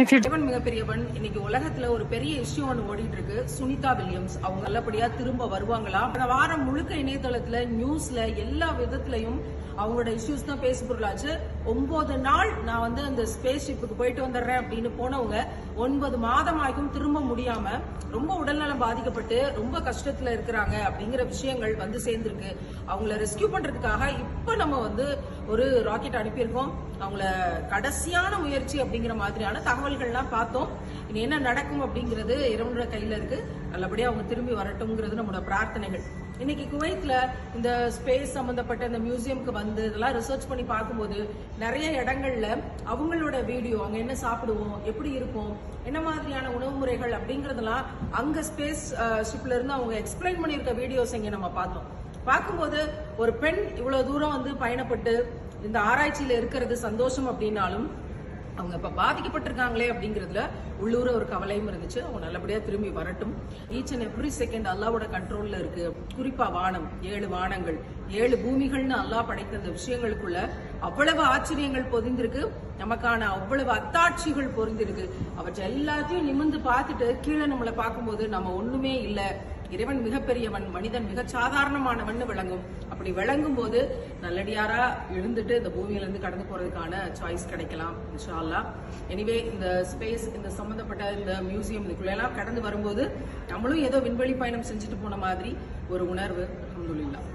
இறைவன் மிகப்பெரியவன். இன்னைக்கு உலகத்துல ஒரு பெரிய இஷ்யூ ஒன்று ஓடிட்டு இருக்கு. சுனிதா வில்லியம்ஸ் அவங்க நல்லபடியா திரும்ப வருவாங்களா? வாரம் முழுக்க இணையதளத்துல நியூஸ்ல எல்லா விதத்திலையும் அவங்களோட இஷ்யூஸ் தான் பேசு பொருளாச்சு. 9 நாள் நான் அந்த ஸ்பேஸ் ஷிப்புக்கு போயிட்டு வந்துடுறேன் அப்படின்னு போனவங்க 9 மாதம் ஆகியும் திரும்ப முடியாம ரொம்ப உடல்நலம் பாதிக்கப்பட்டு ரொம்ப கஷ்டத்துல இருக்கிறாங்க அப்படிங்கிற விஷயங்கள் சேர்ந்திருக்கு. அவங்கள ரெஸ்கியூ பண்றதுக்காக இப்ப நம்ம ஒரு ராக்கெட் அனுப்பியிருக்கோம். அவங்கள கடைசியான முயற்சி அப்படிங்கிற மாதிரியான தகவல்கள்லாம் பார்த்தோம். இனி என்ன நடக்கும் அப்படிங்கிறது இறைவனோட கையில இருக்கு. நல்லபடியா அவங்க திரும்பி வரட்டும்ங்கிறது நம்மளோட பிரார்த்தனைகள். இன்னைக்கு குவைத்ல இந்த ஸ்பேஸ் சம்பந்தப்பட்ட இந்த மியூசியம்க்கு இதெல்லாம் ரிசர்ச் பண்ணி பார்க்கும்போது நிறைய இடங்கள்ல அவங்களோட வீடியோ, அங்க என்ன சாப்பிடுவோம், எப்படி இருக்கும், என்ன மாதிரியான உணவு முறைகள் அப்படிங்கறதெல்லாம் அங்க ஸ்பேஸ் ஷிப்ல இருந்து அவங்க எக்ஸ்பிளைன் பண்ணியிருக்க வீடியோஸ் இங்க நம்ம பார்த்தோம். பார்க்கும்போது ஒரு பெண் இவ்வளவு தூரம் பயணப்பட்டு இந்த ஆராய்ச்சியில இருக்கிறது சந்தோஷம் அப்படின்னாலும் அவங்க இப்ப பாதிக்கப்பட்டிருக்காங்களே அப்படிங்கறதுல உள்ளூர ஒரு கவலையும் இருந்துச்சு. அவங்க நல்லபடியா திரும்பி வரட்டும். ஈச் அண்ட் எவ்ரி செகண்ட் அல்லாவோட கண்ட்ரோல்ல இருக்கு. குறிப்பா வானம், 7 வானங்கள், 7 பூமிகள்னு அல்லாஹ் படைத்த இந்த விஷயங்களுக்குள்ள அவ்வளவு ஆச்சரியங்கள் பொதிந்திருக்கு. நமக்கான அவ்வளவு அத்தாட்சிகள் பொருந்திருக்கு. அவற்றை எல்லாத்தையும் நிமிர்ந்து பார்த்துட்டு கீழே நம்மளை பார்க்கும்போது நம்ம ஒண்ணுமே இல்லை, இறைவன் மிகப்பெரியவன், மனிதன் மிக சாதாரணமானவன் விளங்கும். அப்படி விளங்கும் போது நல்லடியாரா எழுந்துட்டு இந்த பூமியில இருந்து கடந்து போறதுக்கான சாய்ஸ் கிடைக்கலாம் இன்ஷா அல்லாஹ். எனிவே இந்த ஸ்பேஸ், இந்த சம்பந்தப்பட்ட இந்த மியூசியம் இதுக்குள்ள எல்லாம் கடந்து வரும்போது நம்மளும் ஏதோ விண்வெளி பயணம் செஞ்சுட்டு போன மாதிரி ஒரு உணர்வு. அல்ஹம்துலில்லாஹ்.